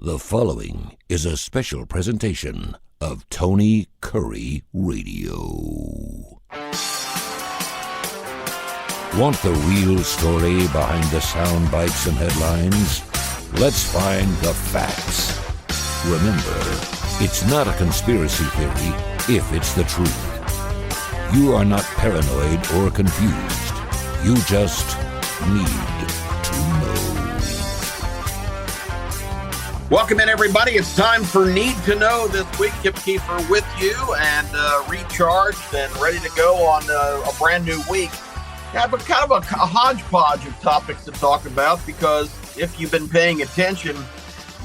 The following is a special presentation of Tony Kurre Radio. Want the real story behind the sound bites and headlines? Let's find the facts. Remember, it's not a conspiracy theory if it's the truth. You are not paranoid or confused. You just need to know. Welcome in, everybody. It's time for Need to Know this week. Keefer with you and recharged and ready to go on a brand new week. I have kind of a hodgepodge of topics to talk about because if you've been paying attention,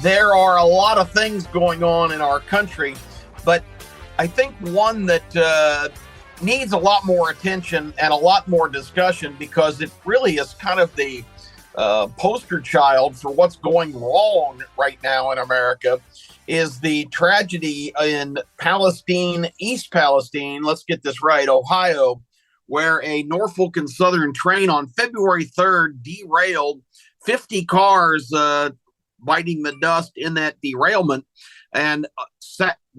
there are a lot of things going on in our country. But I think one that needs a lot more attention and a lot more discussion because it really is kind of the poster child for what's going wrong right now in America is the tragedy in Palestine, East Palestine, let's get this right, Ohio, where a Norfolk and Southern train on February 3rd derailed, 50 cars biting the dust in that derailment. And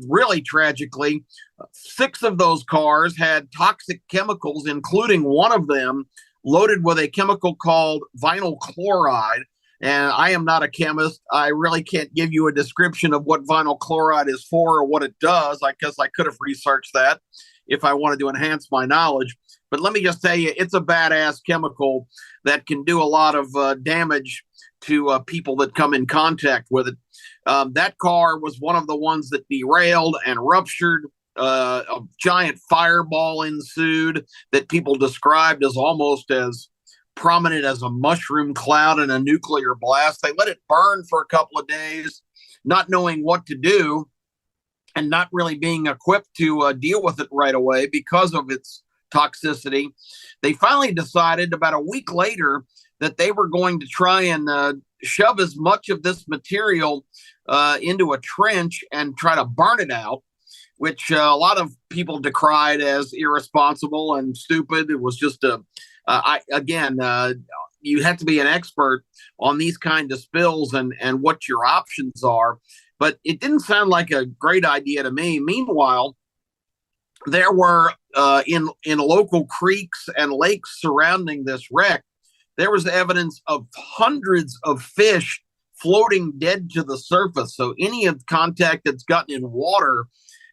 really tragically, 6 of those cars had toxic chemicals, including one of them loaded with a chemical called vinyl chloride. And I am not a chemist. I really can't give you a description of what vinyl chloride is for or what it does. I guess I could have researched that if I wanted to enhance my knowledge. But let me just tell you, it's a badass chemical that can do a lot of damage to people that come in contact with it. That car was one of the ones that derailed and ruptured. A giant fireball ensued that people described as almost as prominent as a mushroom cloud in a nuclear blast. They let it burn for a couple of days, not knowing what to do and not really being equipped to deal with it right away because of its toxicity. They finally decided about a week later that they were going to try and shove as much of this material into a trench and try to burn it out, which a lot of people decried as irresponsible and stupid. It was just you have to be an expert on these kind of spills and what your options are. But it didn't sound like a great idea to me. Meanwhile, there were in local creeks and lakes surrounding this wreck, there was evidence of hundreds of fish floating dead to the surface. So any of contact that's gotten in water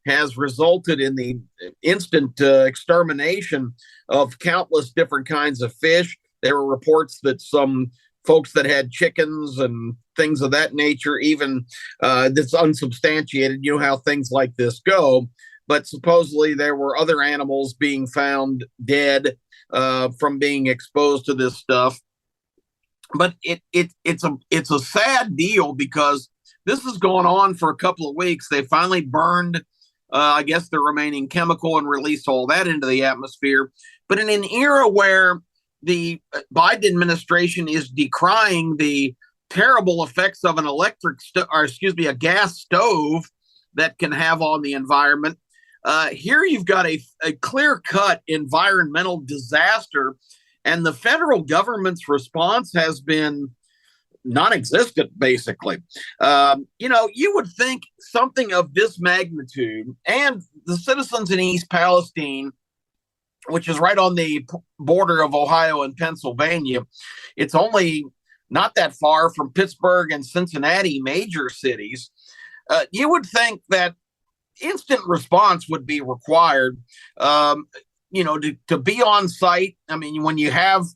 has resulted in the instant extermination of countless different kinds of fish. There were reports that some folks that had chickens and things of that nature, even that's unsubstantiated, you know how things like this go, but supposedly there were other animals being found dead from being exposed to this stuff. But it's a sad deal because this has gone on for a couple of weeks. They finally burned I guess the remaining chemical and released all that into the atmosphere. But in an era where the Biden administration is decrying the terrible effects of an a gas stove that can have on the environment, here you've got a clear-cut environmental disaster, and the federal government's response has been non-existent, basically. You would think something of this magnitude, and the citizens in East Palestine, which is right on the border of Ohio and Pennsylvania, it's only not that far from Pittsburgh and Cincinnati, major cities. You would think that instant response would be required, to be on site. I mean, when you have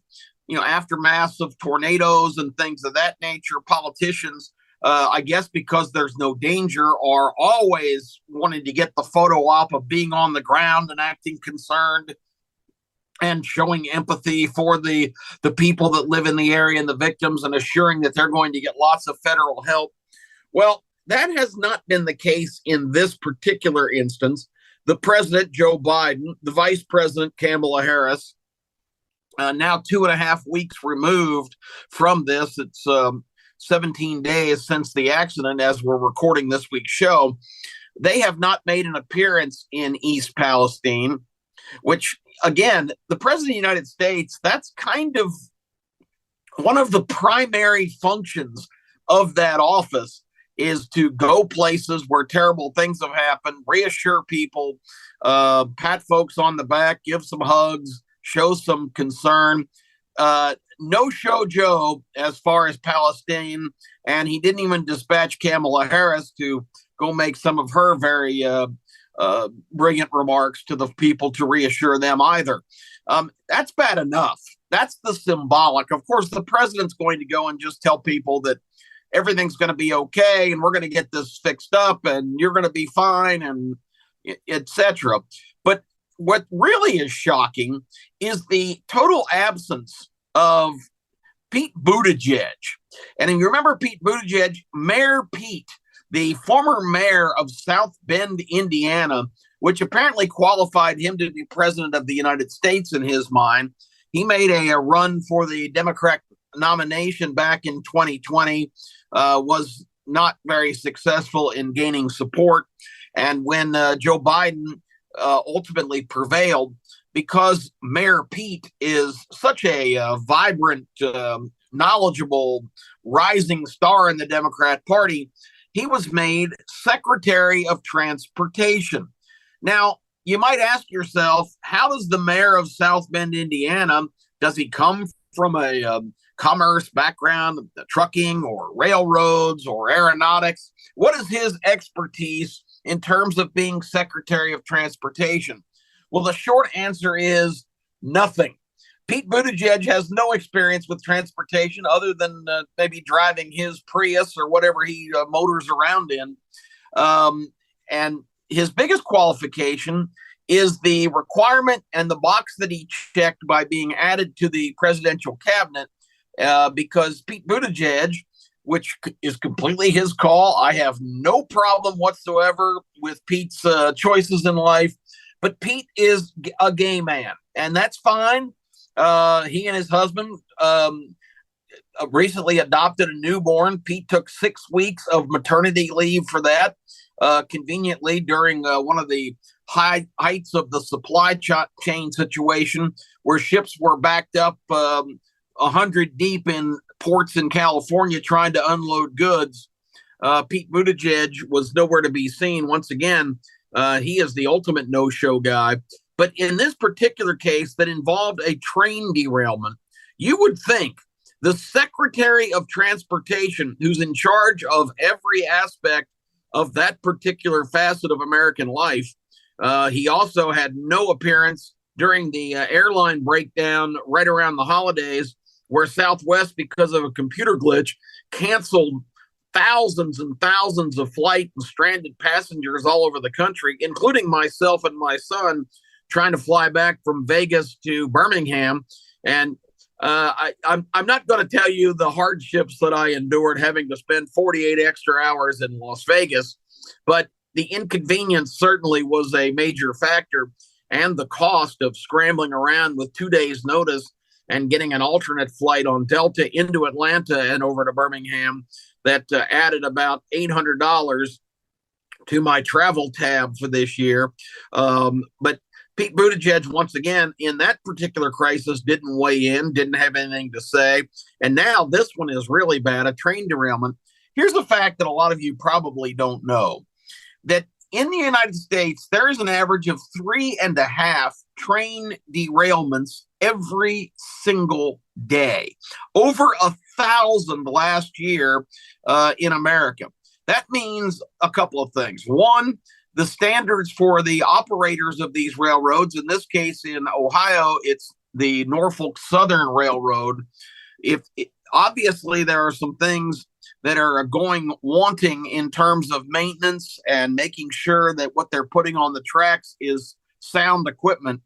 aftermaths of tornadoes and things of that nature, politicians, I guess because there's no danger, are always wanting to get the photo op of being on the ground and acting concerned and showing empathy for the people that live in the area and the victims and assuring that they're going to get lots of federal help. Well, that has not been the case in this particular instance. The president, Joe Biden, the vice president, Kamala Harris, now 2.5 weeks removed from this. It's 17 days since the accident as we're recording this week's show. They have not made an appearance in East Palestine, which, again, the president of the United States, that's kind of one of the primary functions of that office is to go places where terrible things have happened, reassure people, pat folks on the back, give some hugs, show some concern. No show Joe as far as Palestine, and he didn't even dispatch Kamala Harris to go make some of her very brilliant remarks to the people to reassure them either. That's bad enough. That's the symbolic. Of course, the president's going to go and just tell people that everything's going to be okay and we're going to get this fixed up and you're going to be fine and etc. But what really is shocking is the total absence of Pete Buttigieg. And if you remember Pete Buttigieg, Mayor Pete, the former mayor of South Bend, Indiana, which apparently qualified him to be president of the United States in his mind. He made a run for the Democrat nomination back in 2020, was not very successful in gaining support. And when Joe Biden ultimately prevailed, because Mayor Pete is such a vibrant, knowledgeable, rising star in the Democrat Party, he was made Secretary of Transportation. Now, you might ask yourself, how does the mayor of South Bend, Indiana, does he come from a commerce background, trucking or railroads or aeronautics? What is his expertise in terms of being Secretary of Transportation? Well, the short answer is nothing. Pete Buttigieg has no experience with transportation other than maybe driving his Prius or whatever he motors around in. And his biggest qualification is the requirement and the box that he checked by being added to the presidential cabinet, because Pete Buttigieg, which is completely his call, I have no problem whatsoever with Pete's choices in life, but Pete is a gay man, and that's fine. He and his husband recently adopted a newborn. Pete took 6 weeks of maternity leave for that, conveniently during one of the heights of the supply chain situation, where ships were backed up 100 deep in ports in California trying to unload goods. Pete Buttigieg was nowhere to be seen. Once again, he is the ultimate no-show guy. But in this particular case that involved a train derailment, you would think the Secretary of Transportation, who's in charge of every aspect of that particular facet of American life, he also had no appearance during the airline breakdown right around the holidays, where Southwest, because of a computer glitch, canceled thousands and thousands of flight and stranded passengers all over the country, including myself and my son, trying to fly back from Vegas to Birmingham. And I'm not going to tell you the hardships that I endured having to spend 48 extra hours in Las Vegas, but the inconvenience certainly was a major factor, and the cost of scrambling around with 2 days' notice and getting an alternate flight on Delta into Atlanta and over to Birmingham that added about $800 to my travel tab for this year. But Pete Buttigieg, once again, in that particular crisis, didn't weigh in, didn't have anything to say. And now this one is really bad, a train derailment. Here's the fact that a lot of you probably don't know, that in the United States, there is an average of 3.5 train derailments every single day. Over 1,000 last year in America. That means a couple of things. One, the standards for the operators of these railroads, in this case in Ohio, it's the Norfolk Southern Railroad. Obviously there are some things that are going wanting in terms of maintenance and making sure that what they're putting on the tracks is sound equipment.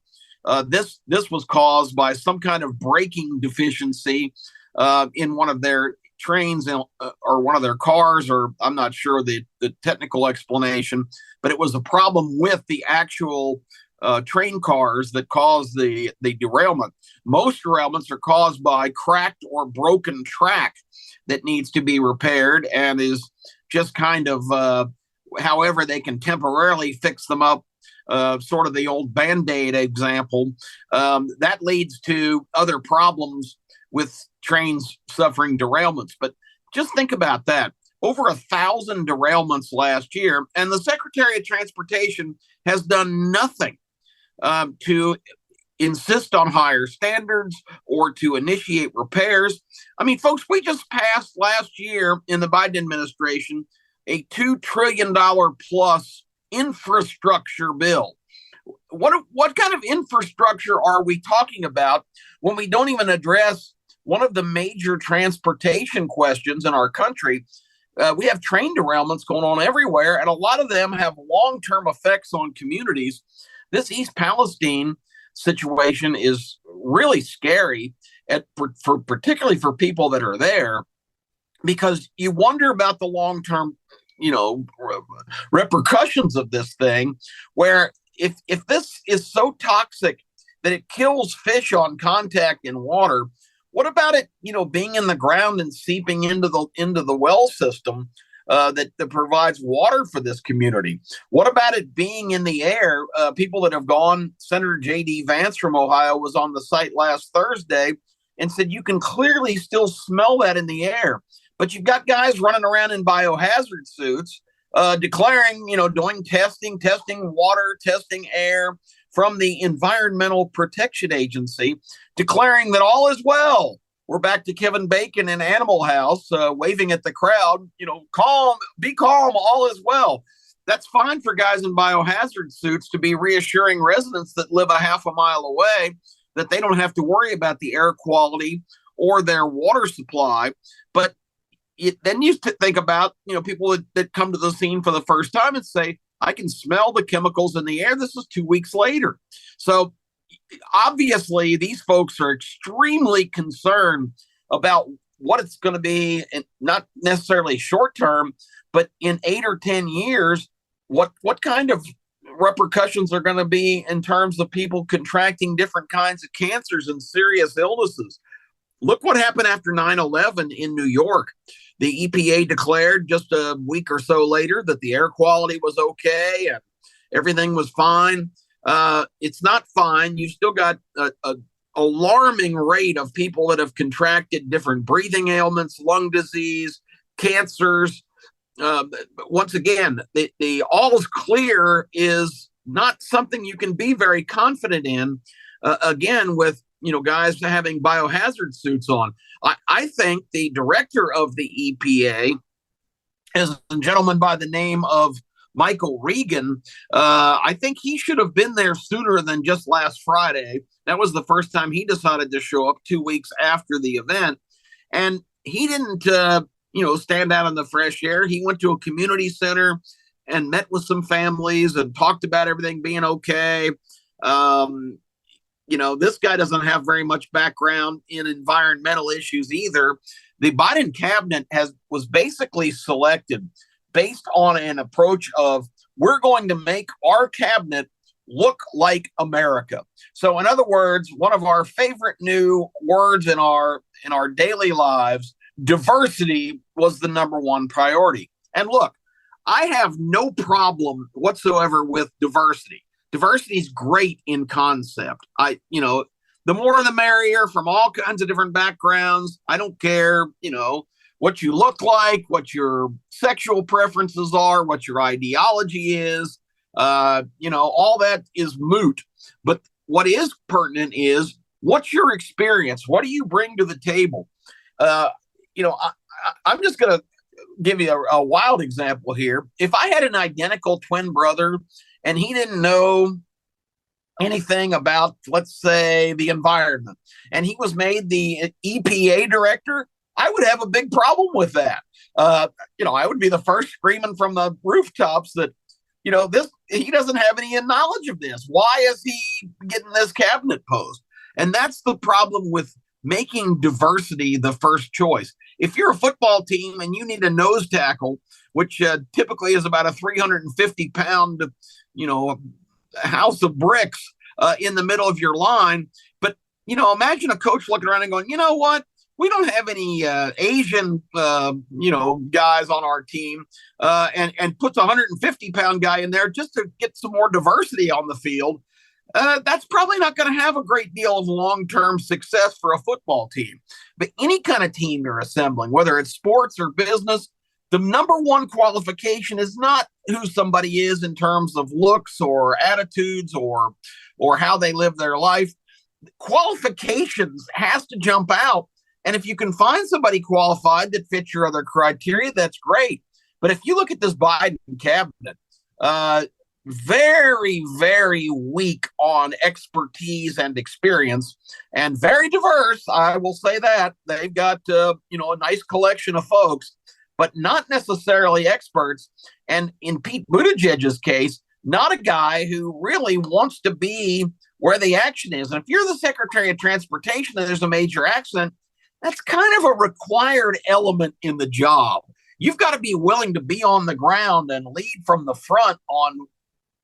This was caused by some kind of braking deficiency in one of their trains or one of their cars, or I'm not sure the technical explanation, but it was a problem with the actual train cars that caused the derailment. Most derailments are caused by cracked or broken track that needs to be repaired and is just kind of however they can temporarily fix them up, sort of the old Band-Aid example. That leads to other problems with trains suffering derailments. But just think about that. over 1,000 derailments last year, and the Secretary of Transportation has done nothing to insist on higher standards or to initiate repairs. I mean, folks, we just passed last year in the Biden administration a $2 trillion plus infrastructure bill. What kind of infrastructure are we talking about when we don't even address one of the major transportation questions in our country? We have train derailments going on everywhere, and a lot of them have long-term effects on communities. This East Palestine situation is really scary, particularly for people that are there, because you wonder about the long-term, repercussions of this thing, where if this is so toxic that it kills fish on contact in water, what about it, being in the ground and seeping into the well system that provides water for this community? What about it being in the air? People that have gone, Senator J.D. Vance from Ohio was on the site last Thursday and said you can clearly still smell that in the air. But you've got guys running around in biohazard suits declaring, doing testing water, testing air from the Environmental Protection Agency, declaring that all is well. We're back to Kevin Bacon in Animal House, waving at the crowd, calm, be calm, all is well. That's fine for guys in biohazard suits to be reassuring residents that live a half a mile away that they don't have to worry about the air quality or their water supply. But then you think about, people that come to the scene for the first time and say, I can smell the chemicals in the air. This is 2 weeks later. So obviously, these folks are extremely concerned about what it's going to be, and not necessarily short term, but in 8 or 10 years, what kind of repercussions are going to be in terms of people contracting different kinds of cancers and serious illnesses. Look what happened after 9/11 in New York. The EPA declared just a week or so later that the air quality was okay and everything was fine. It's not fine. You've still got an alarming rate of people that have contracted different breathing ailments, lung disease, cancers. Once again, the all is clear is not something you can be very confident in. Again, with guys having biohazard suits on. I think the director of the EPA is a gentleman by the name of Michael Regan. I think he should have been there sooner than just last Friday. That was the first time he decided to show up 2 weeks after the event. And he didn't, stand out in the fresh air. He went to a community center and met with some families and talked about everything being okay. This guy doesn't have very much background in environmental issues either. The Biden cabinet was basically selected based on an approach of, we're going to make our cabinet look like America. So in other words, one of our favorite new words in our daily lives, diversity, was the number one priority. And look, I have no problem whatsoever with diversity. Diversity is great in concept. The more the merrier, from all kinds of different backgrounds. I don't care, what you look like, what your sexual preferences are, what your ideology is. All that is moot. But what is pertinent is, what's your experience? What do you bring to the table? I'm just going to give you a wild example here. If I had an identical twin brother and he didn't know anything about, let's say, the environment, and he was made the EPA director, I would have a big problem with that. I would be the first screaming from the rooftops that, he doesn't have any knowledge of this. Why is he getting this cabinet post? And that's the problem with making diversity the first choice. If you're a football team and you need a nose tackle, which typically is about a 350-pound, house of bricks in the middle of your line. But, imagine a coach looking around and going, you know what? We don't have any Asian, guys on our team, and puts a 150-pound guy in there just to get some more diversity on the field. That's probably not going to have a great deal of long-term success for a football team. But any kind of team you're assembling, whether it's sports or business, the number one qualification is not who somebody is in terms of looks or attitudes or how they live their life. Qualifications has to jump out. And if you can find somebody qualified that fits your other criteria, that's great. But if you look at this Biden cabinet, very, very weak on expertise and experience, and very diverse. I will say that they've got a nice collection of folks, but not necessarily experts. And in Pete Buttigieg's case, not a guy who really wants to be where the action is. And if you're the Secretary of Transportation and there's a major accident, that's kind of a required element in the job. You've got to be willing to be on the ground and lead from the front on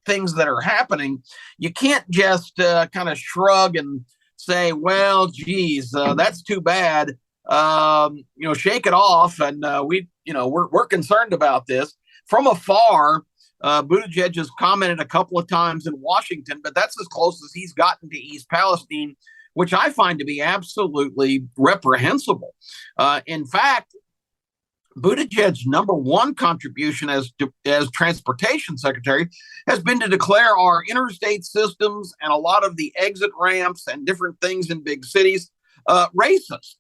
things that are happening. You can't just kind of shrug and say, well, geez, that's too bad. Shake it off. And we're concerned about this. From afar, Buttigieg has commented a couple of times in Washington, but that's as close as he's gotten to East Palestine, which I find to be absolutely reprehensible. In fact, Buttigieg's number one contribution as transportation secretary has been to declare our interstate systems and a lot of the exit ramps and different things in big cities racist.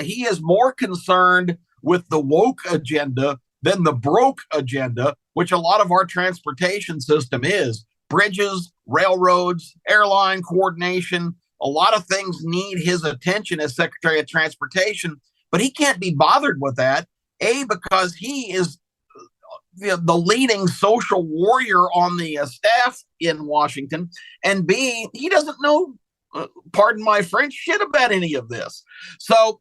He is more concerned with the woke agenda than the broke agenda, which a lot of our transportation system is. Bridges, railroads, airline coordination, a lot of things need his attention as Secretary of Transportation, but he can't be bothered with that. A, because he is the leading social warrior on the staff in Washington, and B, he doesn't know, pardon my French, shit about any of this. So,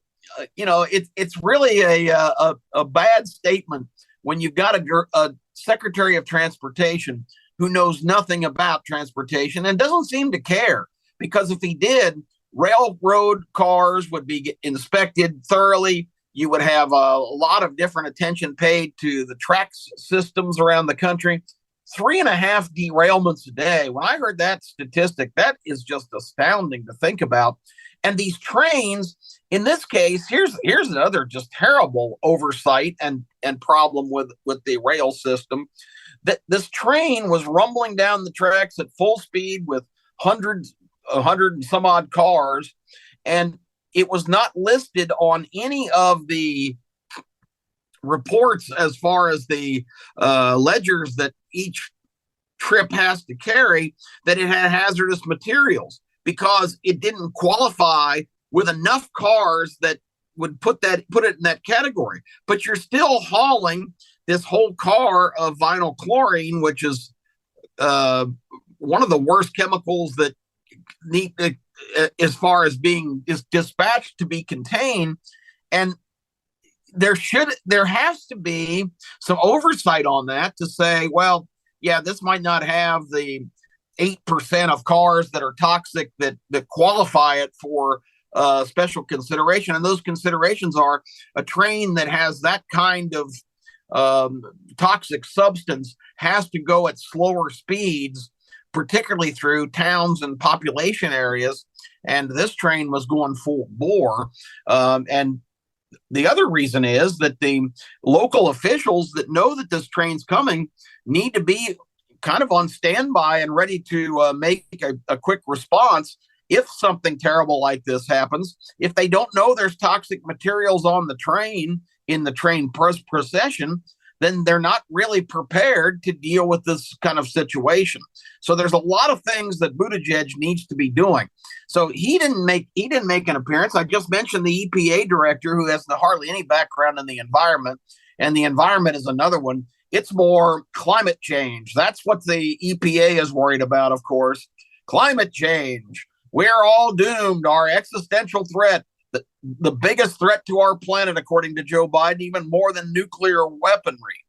it's really a bad statement when you've got a Secretary of Transportation who knows nothing about transportation and doesn't seem to care, because if he did, railroad cars would be inspected thoroughly. You would have a lot of different attention paid to the track systems around the country. 3.5 derailments a day. When I heard that statistic, that is just astounding to think about. And these trains, in this case, here's another just terrible oversight and problem with the rail system. That this train was rumbling down the tracks at full speed with 100 and some odd cars, and it was not listed on any of the reports as far as the ledgers that each trip has to carry, that it had hazardous materials, because it didn't qualify with enough cars that would put it in that category. But you're still hauling this whole car of vinyl chlorine, which is one of the worst chemicals that need, as far as being dispatched to be contained. And there has to be some oversight on that to say, well, yeah, this might not have the 8% of cars that are toxic that qualify it for special consideration. And those considerations are a train that has that kind of toxic substance has to go at slower speeds, particularly through towns and population areas. And this train was going full bore. And the other reason is that the local officials that know that this train's coming need to be kind of on standby and ready to make a quick response if something terrible like this happens. If they don't know there's toxic materials on the train in the train procession, then they're not really prepared to deal with this kind of situation. So there's a lot of things that Buttigieg needs to be doing. So he didn't make an appearance. I just mentioned the EPA director, who has hardly any background in the environment, and the environment is another one. It's more climate change. That's what the EPA is worried about, of course. Climate change. We're all doomed. Our existential threat, the biggest threat to our planet, according to Joe Biden, even more than nuclear weaponry.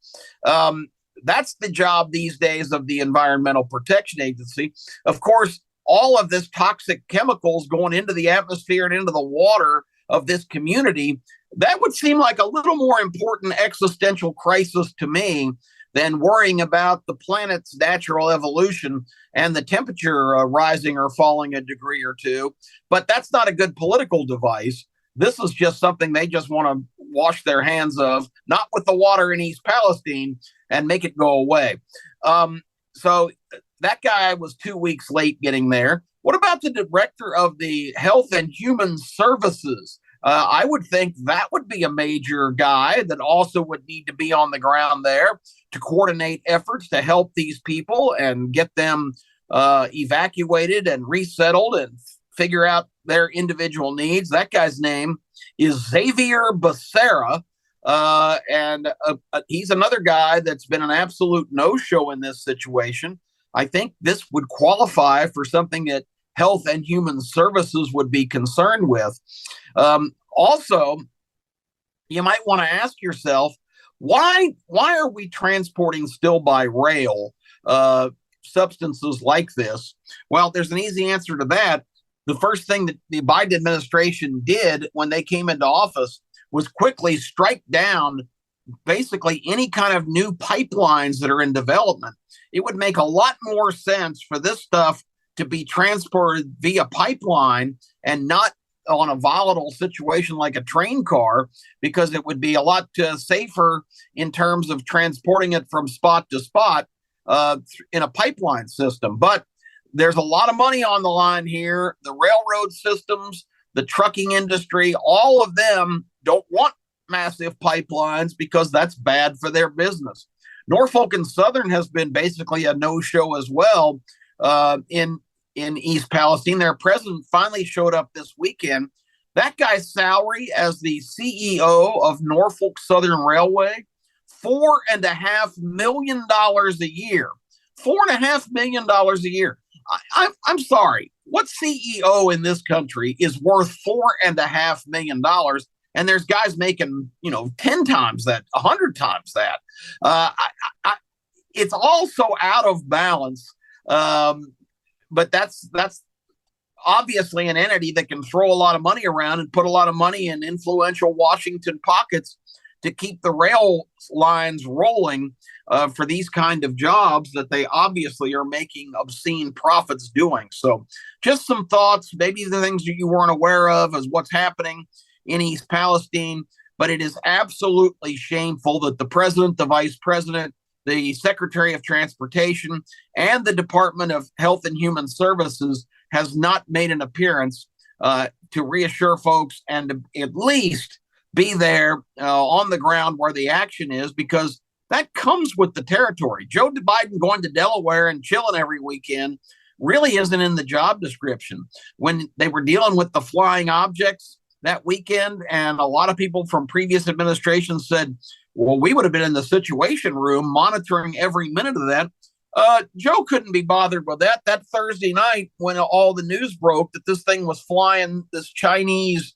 That's the job these days of the Environmental Protection Agency. Of course, all of this toxic chemicals going into the atmosphere and into the water of this community, that would seem like a little more important existential crisis to me than worrying about the planet's natural evolution and the temperature rising or falling a degree or two. But that's not a good political device. This is just something they just want to wash their hands of, not with the water in East Palestine, and make it go away. So that guy was 2 weeks late getting there. What about the director of the Health and Human Services? I would think that would be a major guy that also would need to be on the ground there to coordinate efforts to help these people and get them evacuated and resettled and figure out their individual needs. That guy's name is Xavier Becerra. And he's another guy that's been an absolute no-show in this situation. I think this would qualify for something that Health and Human Services would be concerned with. Also, you might want to ask yourself, why are we transporting still by rail substances like this? Well, there's an easy answer to that. The first thing that the Biden administration did when they came into office was quickly strike down basically any kind of new pipelines that are in development. It would make a lot more sense for this stuff to be transported via pipeline and not on a volatile situation like a train car, because it would be a lot safer in terms of transporting it from spot to spot in a pipeline system. But there's a lot of money on the line here. The railroad systems, the trucking industry, all of them don't want massive pipelines because that's bad for their business. Norfolk and Southern has been basically a no-show as well in East Palestine. Their president finally showed up this weekend. That guy's salary as the CEO of Norfolk Southern Railway, $4.5 million a year. $4.5 million a year. I'm sorry. What CEO in this country is worth $4.5 million? And there's guys making, 10 times that, 100 times that. It's also out of balance. But that's obviously an entity that can throw a lot of money around and put a lot of money in influential Washington pockets to keep the rail lines rolling for these kind of jobs that they obviously are making obscene profits doing. So just some thoughts, maybe the things that you weren't aware of as what's happening in East Palestine, but it is absolutely shameful that the president, the vice president, the Secretary of Transportation, and the Department of Health and Human Services has not made an appearance to reassure folks and to at least be there on the ground where the action is, because that comes with the territory. Joe Biden going to Delaware and chilling every weekend really isn't in the job description. When they were dealing with the flying objects that weekend, and a lot of people from previous administrations said, well, we would have been in the Situation Room monitoring every minute of that. Joe couldn't be bothered with that. That Thursday night, when all the news broke that this thing was flying, this Chinese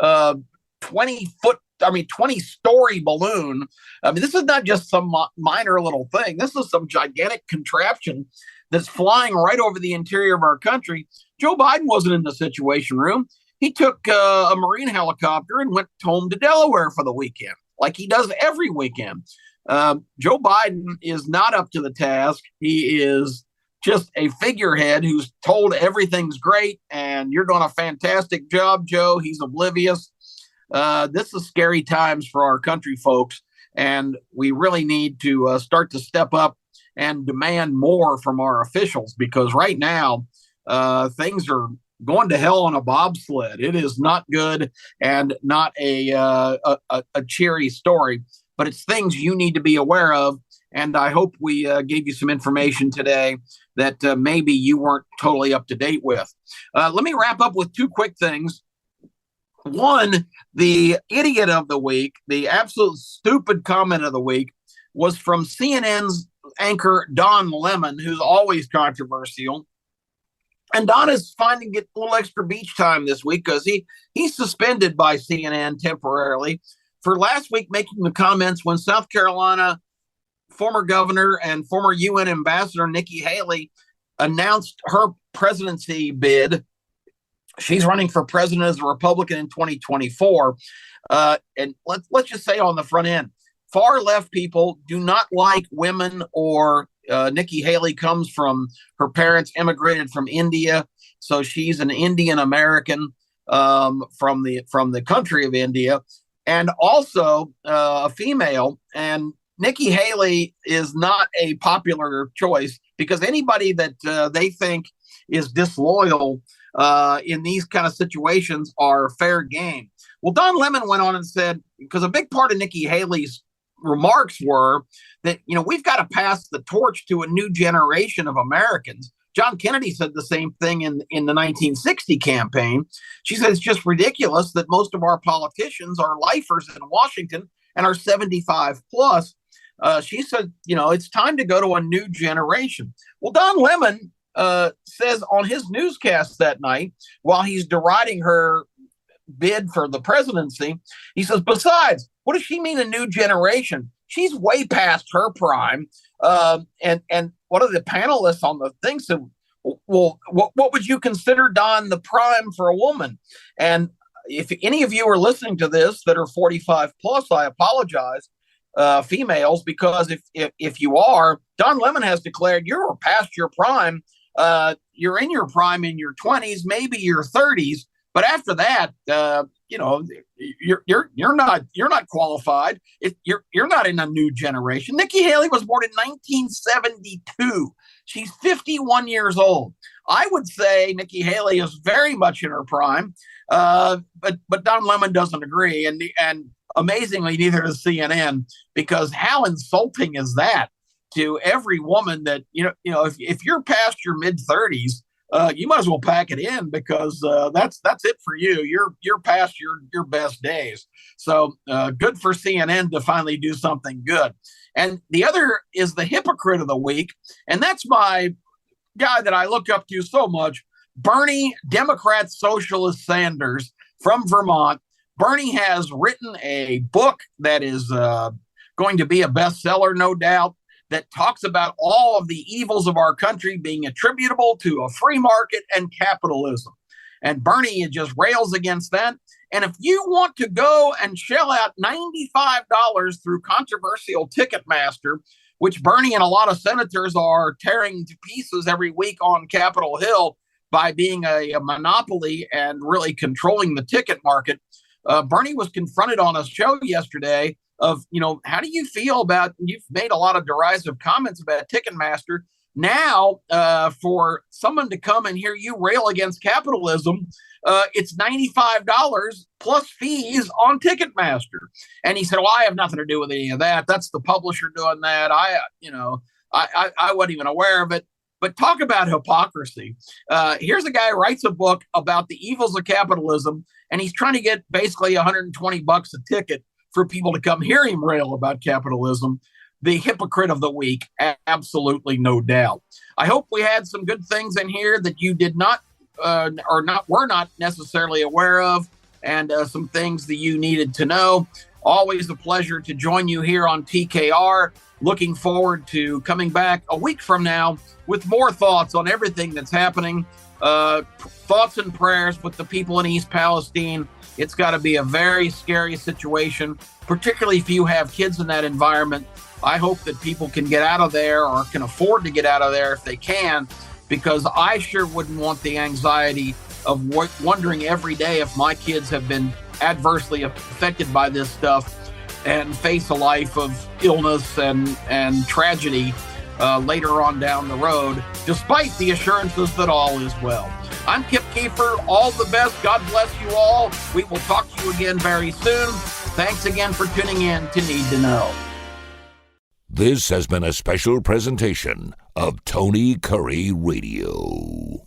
20-story balloon. I mean, this is not just some minor little thing. This is some gigantic contraption that's flying right over the interior of our country. Joe Biden wasn't in the Situation Room. He took a Marine helicopter and went home to Delaware for the weekend, like he does every weekend. Joe Biden is not up to the task. He is just a figurehead who's told everything's great and you're doing a fantastic job, Joe. He's oblivious. This is scary times for our country, folks, and we really need to start to step up and demand more from our officials, because right now things are going to hell on a bobsled. It is not good and not a cheery story, but it's things you need to be aware of. And I hope we gave you some information today that maybe you weren't totally up to date with. Let me wrap up with two quick things. One, the idiot of the week, the absolute stupid comment of the week, was from CNN's anchor Don Lemon, who's always controversial. And Don is finding it a little extra beach time this week because he's suspended by CNN temporarily for last week making the comments when South Carolina former governor and former UN ambassador Nikki Haley announced her presidency bid. She's running for president as a Republican in 2024. And let's just say on the front end, far left people do not like women or Nikki Haley comes from, her parents immigrated from India, so she's an Indian American. from the country of India, and also a female. And Nikki Haley is not a popular choice because anybody that they think is disloyal in these kind of situations are fair game. Well, Don Lemon went on and said, because a big part of Nikki Haley's remarks were that, we've got to pass the torch to a new generation of Americans. John Kennedy said the same thing in the 1960 campaign. She said it's just ridiculous that most of our politicians are lifers in Washington and are 75 plus. She said, it's time to go to a new generation. Well, Don Lemon says on his newscast that night, while he's deriding her bid for the presidency, he says, besides, what does she mean a new generation? She's way past her prime. And one of the panelists on the thing said, well, what would you consider, Don, the prime for a woman? And if any of you are listening to this that are 45 plus, I apologize, females, because if you are, Don Lemon has declared you're past your prime. You're in your prime in your 20s, maybe your 30s. But after that, you're not qualified. You're not in a new generation. Nikki Haley was born in 1972. She's 51 years old. I would say Nikki Haley is very much in her prime, but Don Lemon doesn't agree, and amazingly, neither does CNN, because how insulting is that to every woman that if you're past your mid 30s. You might as well pack it in because that's it for you. You're past your best days. So good for CNN to finally do something good. And the other is the hypocrite of the week, and that's my guy that I look up to so much, Bernie, Democrat Socialist Sanders from Vermont. Bernie has written a book that is going to be a bestseller, no doubt, that talks about all of the evils of our country being attributable to a free market and capitalism. And Bernie just rails against that. And if you want to go and shell out $95 through controversial Ticketmaster, which Bernie and a lot of senators are tearing to pieces every week on Capitol Hill by being a monopoly and really controlling the ticket market, Bernie was confronted on a show yesterday of, how do you feel about, you've made a lot of derisive comments about Ticketmaster. Now, for someone to come and hear you rail against capitalism, it's $95 plus fees on Ticketmaster. And he said, well, I have nothing to do with any of that. That's the publisher doing that. I wasn't even aware of it. But talk about hypocrisy. Here's a guy who writes a book about the evils of capitalism, and he's trying to get basically $120 a ticket for people to come hear him rail about capitalism. The hypocrite of the week, absolutely no doubt. I hope we had some good things in here that you did not were not necessarily aware of, and some things that you needed to know. Always a pleasure to join you here on TKR. Looking forward to coming back a week from now with more thoughts on everything that's happening. Thoughts and prayers with the people in East Palestine. It's got to be a very scary situation, particularly if you have kids in that environment. I hope that people can get out of there or can afford to get out of there if they can, because I sure wouldn't want the anxiety of wondering every day if my kids have been adversely affected by this stuff and face a life of illness and tragedy later on down the road, despite the assurances that all is well. I'm Kip Keefer. All the best. God bless you all. We will talk to you again very soon. Thanks again for tuning in to Need to Know. This has been a special presentation of Tony Curry Radio.